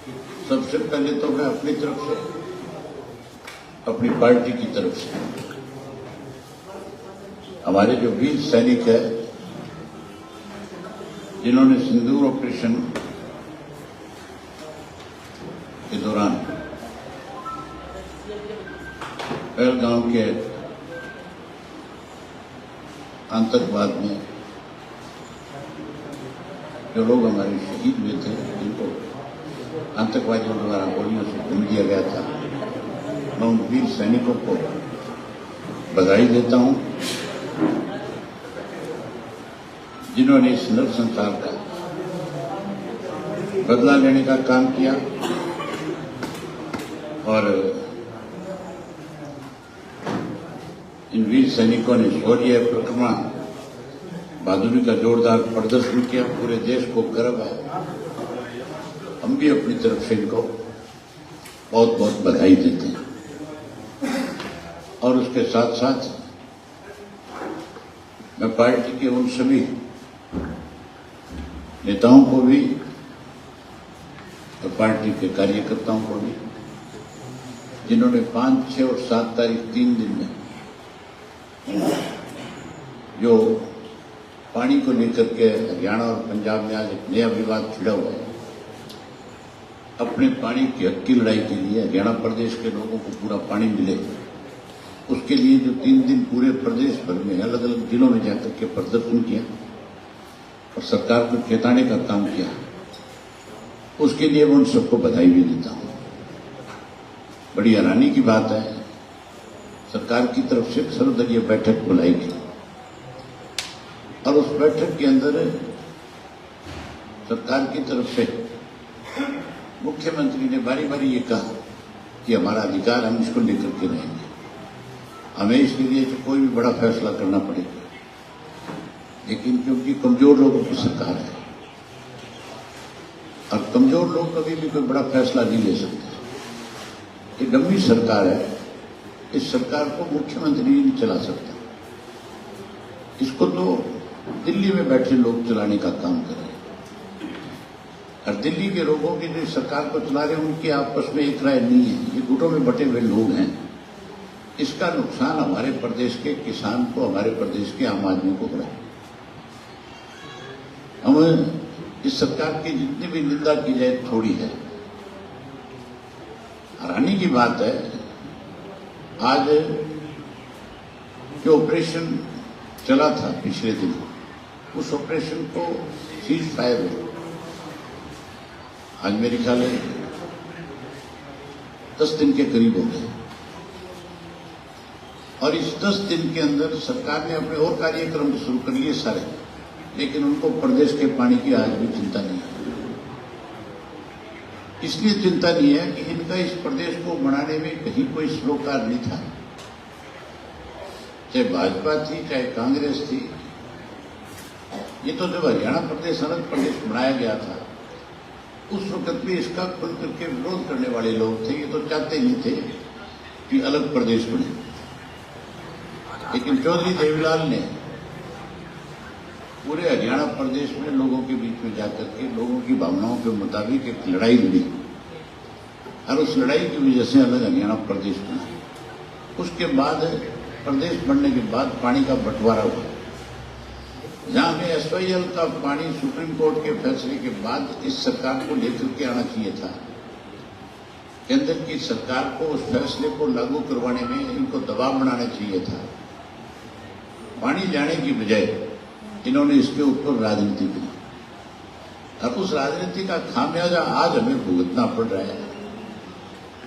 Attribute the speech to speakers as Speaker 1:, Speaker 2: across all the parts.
Speaker 1: सबसे पहले तो मैं अपनी तरफ से, अपनी पार्टी की तरफ से हमारे जो वीर सैनिक है जिन्होंने सिंदूर ऑपरेशन के दौरान पहलगाम के आतंकवाद में जो लोग हमारे शहीद हुए थे, जिनको आतंकवादियों द्वारा गोलियों से भून दिया गया था, मैं उन वीर सैनिकों को बधाई देता हूं जिन्होंने इस नर संसार का बदला लेने का काम किया और इन वीर सैनिकों ने शौर्य, पराक्रम, बहादुरी का जोरदार प्रदर्शन किया। पूरे देश को गर्व है। हम भी अपनी तरफ से इनको बहुत बहुत बधाई देते हैं और उसके साथ साथ मैं पार्टी के उन सभी नेताओं को भी और पार्टी के कार्यकर्ताओं को भी जिन्होंने 5, 6 और 7 तारीख 3 दिन में जो पानी को लेकर के हरियाणा और पंजाब में आज एक नया विवाद छिड़ा हुआ है, अपने पानी के हक की लड़ाई के लिए हरियाणा प्रदेश के लोगों को पूरा पानी मिले, उसके लिए जो 3 दिन पूरे प्रदेश भर में अलग अलग जिलों में जाकर के प्रदर्शन किया और सरकार को चेताने का काम किया, उसके लिए मैं उन सबको बधाई भी देता हूं। बड़ी हैरानी की बात है, सरकार की तरफ से सर्वदलीय बैठक बुलाई गई और उस बैठक के अंदर सरकार की तरफ से मुख्यमंत्री ने बारी बारी ये कहा कि हमारा अधिकार, हम इसको लेकर के रहेंगे, हमें इसके लिए तो कोई भी बड़ा फैसला करना पड़ेगा। लेकिन क्योंकि कमजोर लोगों की सरकार है और कमजोर लोग कभी भी कोई बड़ा फैसला नहीं ले सकते, ये डमी सरकार है, इस सरकार को मुख्यमंत्री नहीं चला सकता, इसको तो दिल्ली में बैठे लोग चलाने का काम कर रहे हैं और दिल्ली के लोगों की जो सरकार को चला रहे हैं उनकी आपस में एक राय नहीं है, ये गुटों में बटे हुए लोग हैं। इसका नुकसान हमारे प्रदेश के किसान को, हमारे प्रदेश के आम आदमी को हो रहा है। हम इस सरकार की जितनी भी निंदा की जाए थोड़ी है। हैरानी की बात है, आज जो ऑपरेशन चला था पिछले दिन, उस ऑपरेशन को सीज फायर हुआ, आज मेरे ख्याल है 10 दिन के करीब हो गए और इस 10 दिन के अंदर सरकार ने अपने और कार्यक्रम शुरू कर लिए सारे, लेकिन उनको प्रदेश के पानी की आज भी चिंता नहीं है। इसलिए चिंता नहीं है कि इनका इस प्रदेश को बनाने में कहीं कोई सरोकार नहीं था, चाहे भाजपा थी चाहे कांग्रेस थी। ये तो जब हरियाणा प्रदेश अलग प्रदेश बनाया गया था उस वक्त भी इसका खुल करके विरोध करने वाले लोग थे, ये तो चाहते नहीं थे कि अलग प्रदेश बने। लेकिन चौधरी देवीलाल ने पूरे हरियाणा प्रदेश में लोगों के बीच में जाकर के लोगों की भावनाओं के मुताबिक एक लड़ाई लड़ी और उस लड़ाई की वजह से अलग हरियाणा प्रदेश बना। उसके बाद प्रदेश बनने के बाद पानी का बंटवारा हुआ, जहां में एसवाईएल का पानी सुप्रीम कोर्ट के फैसले के बाद इस सरकार को लेकर के आना चाहिए था। केंद्र की सरकार को उस फैसले को लागू करवाने में इनको दबाव बनाना चाहिए था। पानी जाने की बजाय इन्होंने इसके ऊपर राजनीति की और उस राजनीति का खामियाजा आज हमें भुगतना पड़ रहा है।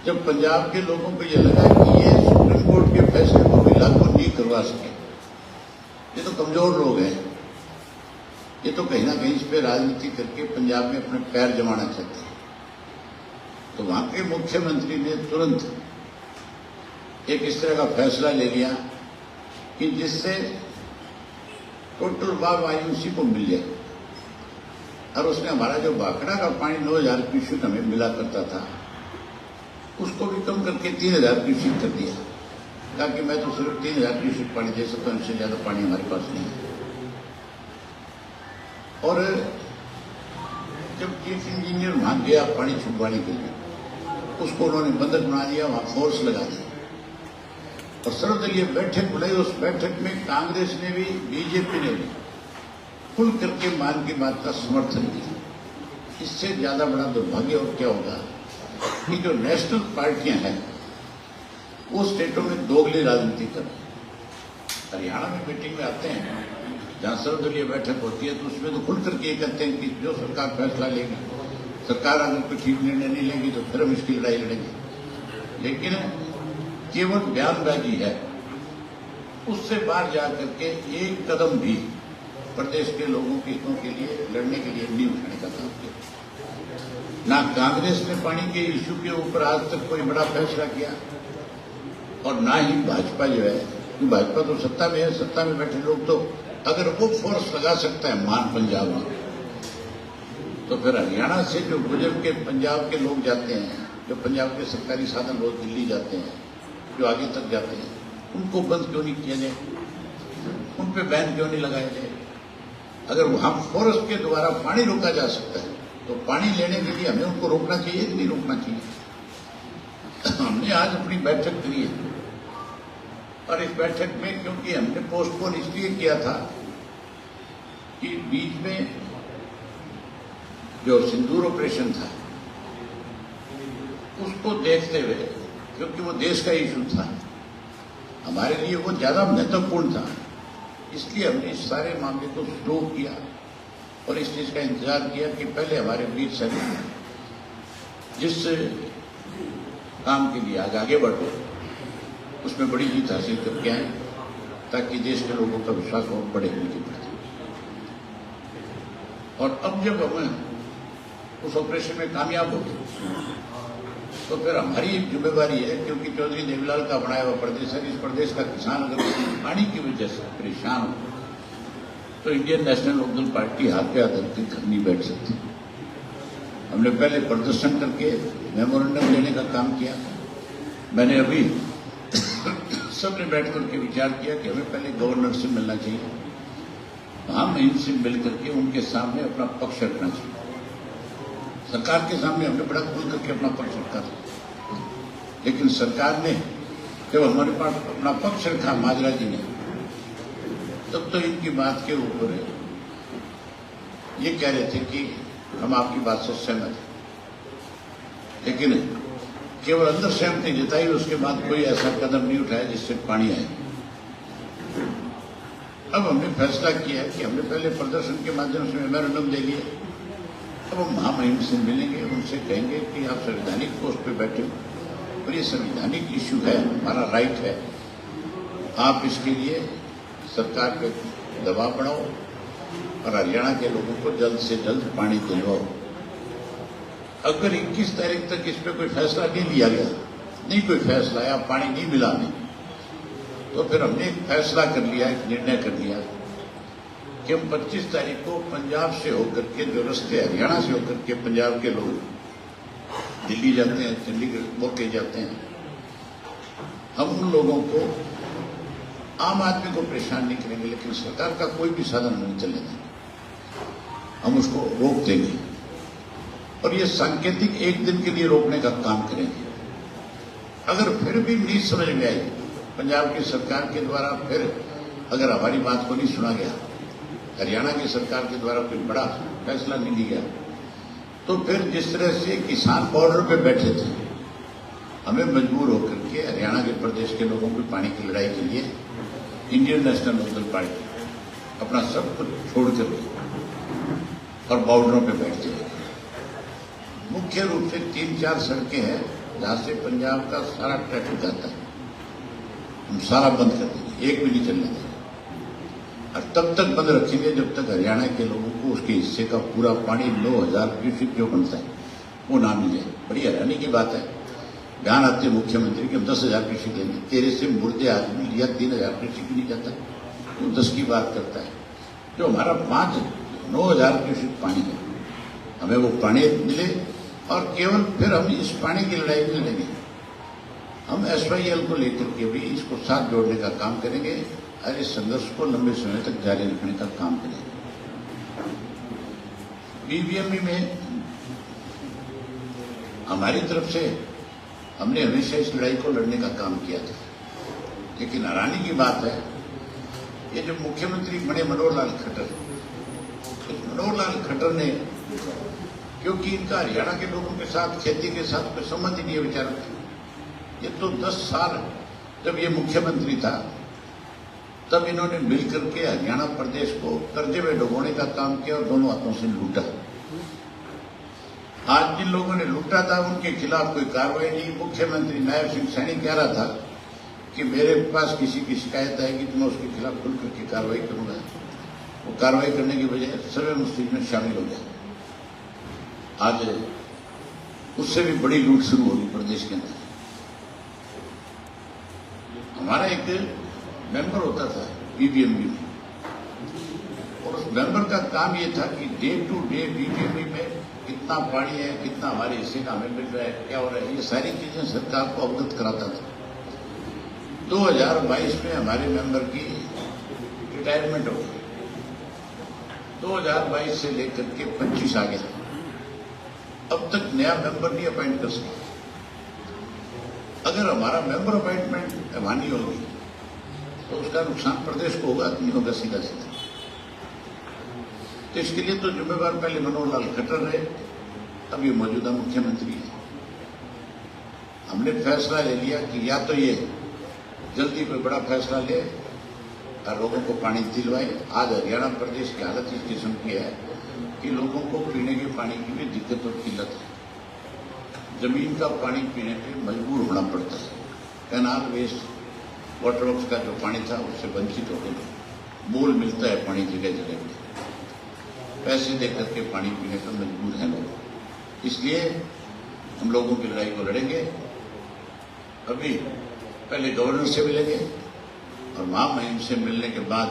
Speaker 1: जब पंजाब के लोगों को यह लगा कि ये सुप्रीम कोर्ट के फैसले को भी लागू नहीं करवा सके, ये तो कमजोर लोग हैं, ये तो कहीं ना कहीं इस पर राजनीति करके पंजाब में अपने पैर जमाना चाहते हैं, तो वहां के मुख्यमंत्री ने तुरंत एक इस तरह का फैसला ले लिया कि जिससे टोटल वायु उसी को मिल जाए और उसने हमारा जो भाखड़ा का पानी 9000 क्यूसेक हमें मिला करता था उसको भी कम करके 3000 क्यूसेक कर दिया, ताकि मैं तो सिर्फ 3000 क्यूसेक पानी दे सकता हूं, इससे ज्यादा पानी हमारे पास नहीं है। और जब चीफ इंजीनियर वहां गया पानी छुड़वाने के लिए, उसको उन्होंने बंधक बना दिया, वहां फोर्स लगा दिया और सर्वदलीय बैठक बुलाई। उस बैठक में कांग्रेस ने भी, बीजेपी ने भी खुल करके मान की बात का समर्थन किया। इससे ज्यादा बड़ा दुर्भाग्य और क्या होगा कि जो नेशनल पार्टियां हैं वो स्टेटों में दोगली राजनीति कर, हरियाणा में मीटिंग में आते हैं जहां सर्वदलीय बैठक होती है तो उसमें तो खुल करके ये कहते हैं कि जो सरकार फैसला लेगी, सरकार अगर कोई ठीक निर्णय नहीं लेगी तो फिर हम इसकी लड़ाई लड़ेंगे। लेकिन केवल बयानबाजी है, उससे बाहर जाकर के एक कदम भी प्रदेश के लोगों के हितों के लिए लड़ने के लिए नहीं उठाने का काम किया। ना कांग्रेस ने पानी के इश्यू के ऊपर आज तक कोई बड़ा फैसला किया और ना ही भाजपा जो है, कि भाजपा तो सत्ता में है, सत्ता में बैठे लोग तो अगर वो फोर्स लगा सकता है मान पंजाब में, तो फिर हरियाणा से जो गुजर के पंजाब के लोग जाते हैं, जो पंजाब के सरकारी साधन लोग दिल्ली जाते हैं, जो आगे तक जाते हैं, उनको बंद क्यों नहीं किया जाए, उन पे बैन क्यों नहीं लगाया जाए। अगर वहां फोर्स के द्वारा पानी रोका जा सकता है तो पानी लेने के लिए हमें उनको रोकना चाहिए कि नहीं रोकना चाहिए। हमने आज अपनी बैठक करी है और इस बैठक में, क्योंकि हमने पोस्टपोन इसलिए किया था कि बीच में जो सिंदूर ऑपरेशन था उसको देखते हुए, क्योंकि वो देश का इशू था, हमारे लिए वो ज्यादा महत्वपूर्ण था, इसलिए हमने इस सारे मामले को स्लो किया और इस चीज का इंतजार किया कि पहले हमारे वीर सैनिक जिस काम के लिए आगे बढ़ो उसमें बड़ी जीत हासिल करके आए, ताकि देश के लोगों का विश्वास और बढ़े उनके प्रति। और अब जब हम उस ऑपरेशन में कामयाब हो गए तो फिर हमारी एक जिम्मेवारी है, क्योंकि चौधरी देवीलाल का बनाया हुआ प्रदेश है, इस प्रदेश का किसान अगर पानी की वजह से परेशान हो तो इंडियन नेशनल लोकदल पार्टी हाथ पे हाथ रखकर घर नहीं बैठ सकती। हमने पहले प्रदर्शन करके मेमोरेंडम लेने का काम किया। मैंने अभी सबने बैठ करके विचार किया कि हमें पहले गवर्नर से मिलना चाहिए, हम इनसे मिल करके उनके सामने अपना पक्ष रखना चाहिए। सरकार के सामने हमने बड़ा खुल करके अपना पक्ष रखा था, लेकिन सरकार ने जब हमारे पास अपना पक्ष रखा माजरा जी ने, तब तो इनकी बात के ऊपर ये कह रहे थे कि हम आपकी बात से सहमत हैं, लेकिन केवल अंदर सहमति जताई, उसके बाद कोई ऐसा कदम नहीं उठाया जिससे पानी आए। अब हमने फैसला किया है कि हमने पहले प्रदर्शन के माध्यम से मेमोरेंडम ले लिया, अब हम महामहिम से मिलेंगे, उनसे कहेंगे कि आप संवैधानिक पोस्ट पे बैठे हो और ये संवैधानिक इश्यू है, हमारा राइट है, आप इसके लिए सरकार पे दबाव बढ़ाओ और हरियाणा के लोगों को जल्द से जल्द पानी दिलवाओ। अगर 21 तारीख तक इस पर कोई फैसला नहीं लिया गया, नहीं कोई फैसला आया, पानी नहीं मिला नहीं, तो फिर हमने एक फैसला कर लिया, एक निर्णय कर लिया कि हम 25 तारीख को पंजाब से होकर के, जो रास्ते हरियाणा से होकर के पंजाब के लोग दिल्ली जाते हैं, चंडीगढ़ होके जाते हैं, हम उन लोगों को, आम आदमी को परेशान नहीं करेंगे, लेकिन सरकार का कोई भी साधन नहीं चलने देंगे, हम उसको रोक देंगे और ये सांकेतिक एक दिन के लिए रोकने का काम करेंगे। अगर फिर भी नहीं समझ में आई पंजाब की सरकार के द्वारा, फिर अगर हमारी बात को नहीं सुना गया, हरियाणा की सरकार के द्वारा कोई बड़ा फैसला नहीं लिया, तो फिर जिस तरह से किसान बॉर्डर पे बैठे थे, हमें मजबूर होकर के हरियाणा के प्रदेश के लोगों की पानी की लड़ाई के लिए इंडियन नेशनल लोकदल पार्टी अपना सब कुछ छोड़ कर और बॉर्डरों पे बैठ जाएगी। मुख्य रूप से 3-4 सड़कें हैं जहां से पंजाब का सारा ट्रैफिक आता है, हम सारा बंद कर देंगे, एक भी नहीं चलने देंगे और तब तक बंद रखेंगे जब तक हरियाणा के लोगों को उसके हिस्से का पूरा पानी 9000 क्यूसेक जो बनता है वो ना मिल जाए। बड़ी हैरानी की बात है, बयान आते मुख्यमंत्री कि हम 10,000 क्यूसेक लेंगे, तेरे से मुर्दे आदमी लिया 3,000 क्यूसेक भी नहीं जाता, वो 10 की बात करता है। जो हमारा 9,000 क्यूसेक पानी है, हमें वो पानी मिले और केवल फिर हम इस पानी की लड़ाई में लड़ेंगे। हम SYL को लेकर के भी इसको साथ जोड़ने का काम करेंगे और इस संघर्ष को लंबे समय तक जारी रखने का काम करेंगे। BVME में हमारी तरफ से हमने हमेशा इस लड़ाई को लड़ने का काम किया था। लेकिन हैरानी की बात है, ये जो मुख्यमंत्री बने मनोहर लाल खट्टर, इस मनोहर लाल खट्टर ने, क्योंकि इनका हरियाणा के लोगों के साथ, खेती के साथ कोई संबंध ही नहीं है बेचारा, ये तो 10 साल जब ये मुख्यमंत्री था तब इन्होंने मिलकर के हरियाणा प्रदेश को कर्जे में डुबोने का काम किया और दोनों हाथों से लूटा। आज जिन लोगों ने लूटा था उनके खिलाफ कोई कार्रवाई नहीं। मुख्यमंत्री नायब सिंह सैनी कह रहा था कि मेरे पास किसी की शिकायत आएगी तो मैं उसके खिलाफ खुल करके कार्रवाई करूंगा। वो कार्रवाई करने की बजाय सर्वे मुस्लिम में शामिल हो गया। आज उससे भी बड़ी लूट शुरू होगी प्रदेश के अंदर। हमारा एक मेंबर होता था बीबीएमबी में, और उस मेंबर का काम ये था कि डे टू डे बीबीएमबी में कितना पानी है, कितना हमारे हिस्से का हमें मिल रहा है, क्या हो रहा है, ये सारी चीजें सरकार को अवगत कराता था। 2022 में हमारे मेंबर की रिटायरमेंट हो गई। 2022 से लेकर के 25 आ गया, अब तक नया मेंबर नहीं अपॉइंट कर सके। अगर हमारा मेंबर अपॉइंटमेंट अमानी होगी तो उसका नुकसान प्रदेश को होगा, नहीं होगा सीधा सीधा। तो इसके लिए तो जिम्मेवार पहले मनोहर लाल खट्टर रहे, अब ये मौजूदा मुख्यमंत्री है। हमने फैसला ले लिया कि या तो ये जल्दी कोई बड़ा फैसला ले और लोगों को पानी दिलवाए। आज हरियाणा प्रदेश की हालत इस किस्म की है कि लोगों को पीने के पानी की भी दिक्कत और किल्लत है। जमीन का पानी पीने पे मजबूर होना पड़ता है। कैनाल वेस्ट वाटर वर्क्स का जो पानी था उससे वंचित हो गए। मोल मिलता है पानी जगह जगह पे, पैसे देकर के पानी पीने पर मजबूर हैं लोग। इसलिए हम लोगों की लड़ाई को लड़ेंगे। अभी पहले गवर्नर से मिलेंगे और महामहिम से मिलने के बाद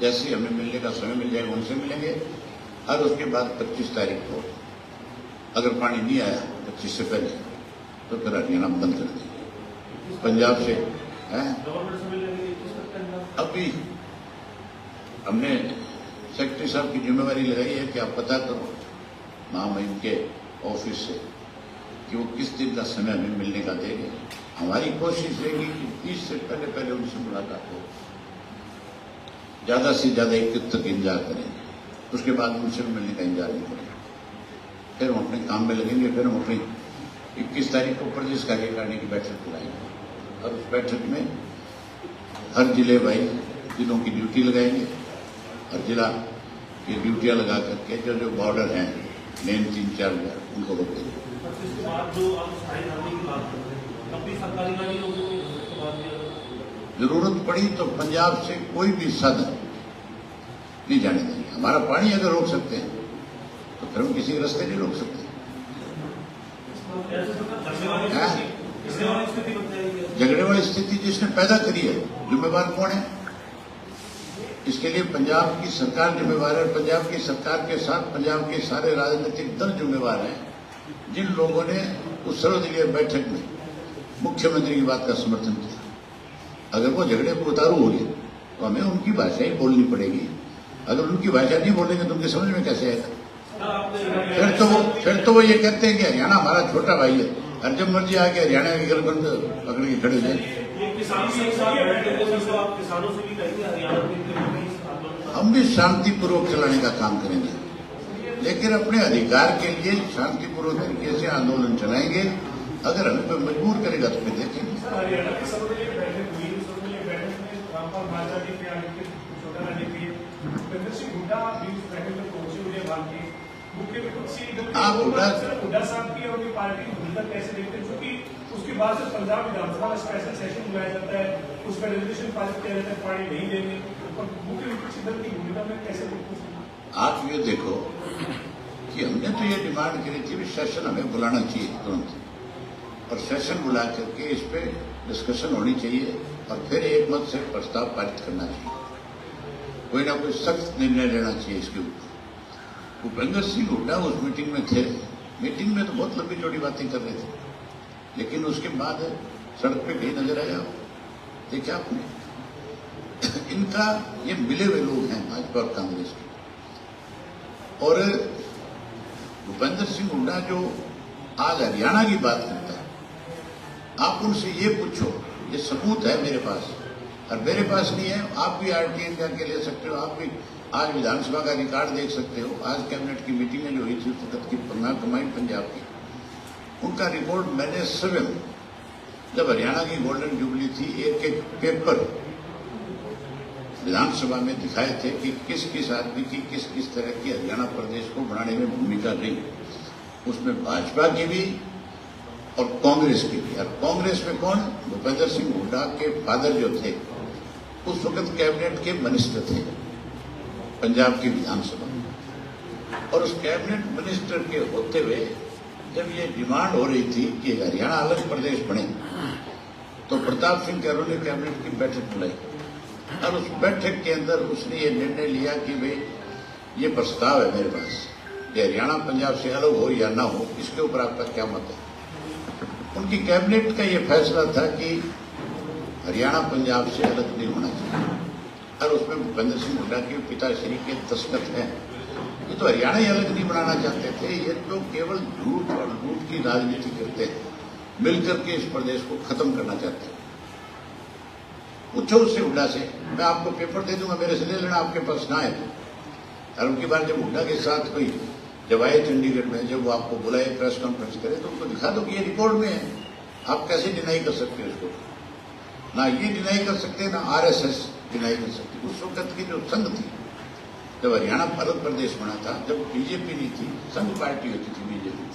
Speaker 1: जैसे हमें मिलने का समय मिल जाएगा उनसे मिलेंगे, और उसके बाद 25 तारीख को अगर पानी नहीं आया 25 से पहले तो फिर हरियाणा बंद कर देंगे। पंजाब से है, अभी हमने सेक्रेटरी साहब की जिम्मेवारी लगाई है कि आप पता करो महामहिम के ऑफिस से कि वो किस दिन का समय हमें मिलने का देंगे। हमारी कोशिश रहेगी कि 30 से पहले उनसे मुलाकात हो, ज्यादा से ज्यादा 21 तक इंतजार करेंगे, उसके बाद उनसे मिलने का इंतजार नहीं करेंगे। फिर हम अपने काम में लगेंगे। फिर हम अपनी 21 तारीख को प्रदेश कार्यकारिणी की बैठक बुलाएंगे और उस बैठक में हर जिले वाइज जिलों की ड्यूटी लगाएंगे और जिला की ड्यूटियां लगा करके जो बॉर्डर हैं मेन 3-4 उनको रोक देंगे। जरूरत पड़ी तो पंजाब से कोई भी साधन नहीं जाने देंगे। हमारा पानी अगर रोक सकते हैं तो फिर हम किसी रास्ते नहीं रोक सकते। झगड़े वाली स्थिति जिसने पैदा करी है, जिम्मेवार कौन है? इसके लिए पंजाब की सरकार जिम्मेवार है। पंजाब की सरकार के साथ पंजाब के सारे राजनीतिक दल जिम्मेवार हैं, जिन लोगों ने उस सर्वदलीय बैठक में मुख्यमंत्री की बात का समर्थन किया। अगर वो झगड़े को उतारू हो गए तो हमें उनकी भाषा ही बोलनी पड़ेगी। अगर उनकी भाषा नहीं बोलेंगे तो उनके समझ में कैसे आएगा? फिर तो वो ये कहते हैं कि हरियाणा हमारा छोटा भाई है, और जब मर्जी आके हरियाणा की गलबंद पकड़ के खड़े जाए। हम भी शांतिपूर्वक चलाने का काम करेंगे, लेकिन अपने अधिकार के लिए शांतिपूर्वक तरीके से आंदोलन चलाएंगे। अगर हमें कोई मजबूर करेगा तो फिर देखेंगे। आप हुड्डा साहब की और पार्टी कैसे देखते हैं? क्योंकि उसके बाद से पंजाब विधानसभा में स्पेशल सेशन बुलाया जाता है, उसमें रेजोल्यूशन पास किया जाता है पानी नहीं देने, और मुख्य विपक्षी दल की भूमिका में कैसे देखते हैं? आप ये देखो कि हमने तो ये डिमांड करी थी कि सेशन हमें बुलाना चाहिए तुरंत, और सेशन बुला करके इस पे डिस्कशन होनी चाहिए और फिर एक मत से प्रस्ताव पारित करना चाहिए। कोई ना कोई सख्त निर्णय लेना चाहिए इसके ऊपर। भूपेंद्र सिंह हुड्डा उस मीटिंग में थे। मीटिंग में तो बहुत लंबी चौड़ी बातें कर रहे थे, लेकिन उसके बाद सड़क पे कहीं नजर आया? देखा आपने? इनका ये मिले हुए लोग हैं भाजपा और कांग्रेस के। और भूपेंद्र सिंह हुड्डा जो आज हरियाणा की बात करता है। आप उनसे ये पूछो, ये सबूत है मेरे पास, और मेरे पास नहीं है, आप भी आरटीआई करके ले सकते हो। आप भी आज विधानसभा का रिकॉर्ड देख सकते हो। आज कैबिनेट की मीटिंग में जो हुई थी उस वक्त की कमांड पंजाब की, उनका रिकॉर्ड मैंने स्वयं, जब हरियाणा की गोल्डन जुबली थी, एक एक पेपर विधानसभा में दिखाए थे कि किस किस आदमी की किस किस तरह की हरियाणा प्रदेश को बनाने में भूमिका रही। उसमें भाजपा की भी और कांग्रेस की भी। और कांग्रेस में कौन? भूपेंद्र सिंह हुड्डा के फादर जो थे, उस वक्त कैबिनेट के मिनिस्टर थे पंजाब की विधानसभा में। और उस कैबिनेट मिनिस्टर के होते हुए जब ये डिमांड हो रही थी कि हरियाणा अलग प्रदेश बने, तो प्रताप सिंह कैरों ने कैबिनेट की बैठक बुलाई, और उस बैठक के अंदर उसने ये निर्णय लिया कि भाई ये प्रस्ताव है मेरे पास कि हरियाणा पंजाब से अलग हो या ना हो, इसके ऊपर आपका क्या मत है। उनकी कैबिनेट का ये फैसला था कि हरियाणा पंजाब से अलग नहीं होना चाहिए, और उसमें भूपेंद्र सिंह हुड्डा के पिताश्री के दस्तखत हैं। ये तो हरियाणा ही अलग नहीं बनाना चाहते थे, ये तो केवल झूठ और लूट की राजनीति करते हैं, मिलकर के इस प्रदेश को खत्म करना चाहते हैं। पूछो उससे, हुड्डा से, मैं आपको पेपर दे दूंगा, मेरे से ले लेना, आपके पास ना है तो। और उनकी बार जब हुड्डा के साथ कोई जब आए चंडीगढ़ में, जब वो आपको बुलाए प्रेस कॉन्फ्रेंस करे, तो उनको दिखा दो कि ये रिकॉर्ड में है। आप कैसे डिनाई कर सकते हो इसको? ना ये डिनाई कर सकते, ना आरएसएस डिनाई कर सकती। उस वक्त की जो संघ थी, जब हरियाणा अलग प्रदेश बना था, जब बीजेपी नहीं थी, संघ पार्टी होती थी बीजेपी,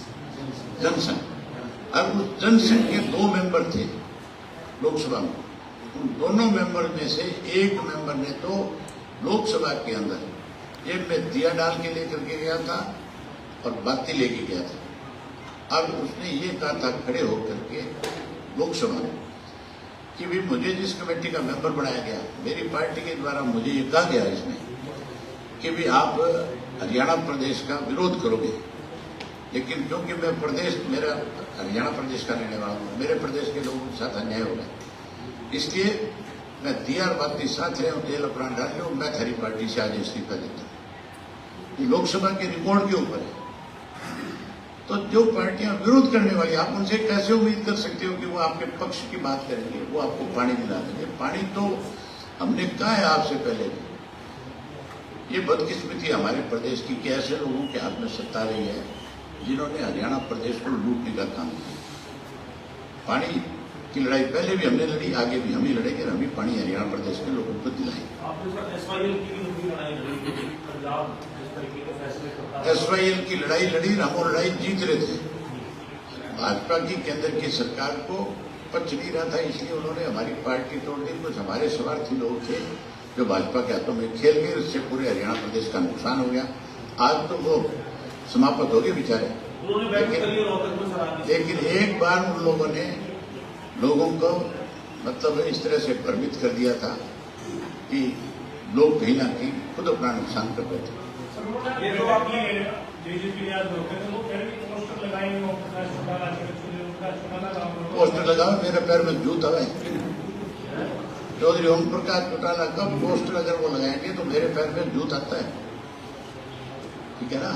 Speaker 1: जनसंघ। और उस जनसंघ के 2 मेंबर थे लोकसभा में। उन दोनों मेंबर में से एक मेंबर ने तो लोकसभा के अंदर जेब में दिया डाल के लेकर के गया था और बाती लेके गया था। और उसने ये कहा था खड़े होकर के लोकसभा में कि भी मुझे जिस कमेटी का मेंबर बनाया गया, मेरी पार्टी के द्वारा मुझे ये कहा गया इसमें कि भी आप हरियाणा प्रदेश का विरोध करोगे, लेकिन क्योंकि मैं मेरा हरियाणा प्रदेश का रहने वाला हूँ, मेरे प्रदेश के लोगों के साथ अन्याय हो गया, इसलिए मैं दिया और बाती साथ रहे, जेल अपराध डाल रहे, मैं थारी पार्टी से आज इस्तीफा देता हूँ। ये लोकसभा के रिकॉर्ड के ऊपर है। तो जो पार्टियां विरोध करने वाली, आप उनसे कैसे उम्मीद कर सकते हो कि वो आपके पक्ष की बात करेंगे, वो आपको पानी दिला देंगे? पानी तो हमने कहा है आपसे पहले भी। ये बदकिस्मती हमारे प्रदेश की कि ऐसे लोगों के हाथ में सत्ता रही है जिन्होंने हरियाणा प्रदेश को लूटने का काम किया। पानी की लड़ाई पहले भी हमने लड़ी, आगे भी हम ही लड़ेंगे, हम ही पानी हरियाणा प्रदेश के लोगों को दिलाएंगे। एसवाईएल की लड़ाई लड़ी, हम वो लड़ाई जीत रहे थे। भाजपा की केंद्र की सरकार को पच नहीं रहा था, इसलिए उन्होंने हमारी पार्टी तोड़ दी। कुछ हमारे स्वार्थी लोग थे जो भाजपा के हाथों में खेल गए, इससे पूरे हरियाणा प्रदेश का नुकसान हो गया। आज तो वो समाप्त हो गए बेचारे, लेकिन एक बार उन लोगों ने लोगों को मतलब इस तरह से भ्रमित कर दिया था कि लोग कहीं ना कहीं खुद अपना नुकसान कर रहे थे। पोस्टर लगाओ, मेरे पैर में जूत आवे। चौधरी ओम प्रकाश चौटाला का पोस्टर अगर वो लगाएंगे तो मेरे पैर में जूत आता है, ठीक है ना?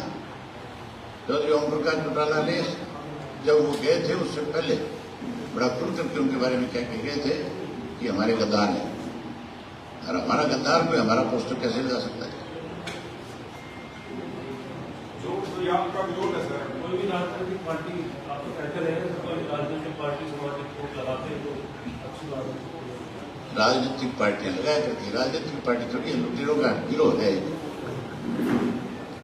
Speaker 1: चौधरी ओम प्रकाश चौटाला ने जब वो गए थे उससे पहले बड़ा खुल करके उनके बारे में कह के गए थे कि हमारे गद्दार हैं, और हमारा गद्दार पे हमारा पोस्टर कैसे लगा सकता है?
Speaker 2: कोई भी राजनीतिक पार्टी आप तो कहते रहे, कोई राजनीतिक पार्टी समाजिक लगाते हैं तो अच्छी बात है।
Speaker 1: राजनीतिक पार्टियां लगाया करती, राजनीतिक पार्टी थोड़ी है, लुटेरों का गिरोह है।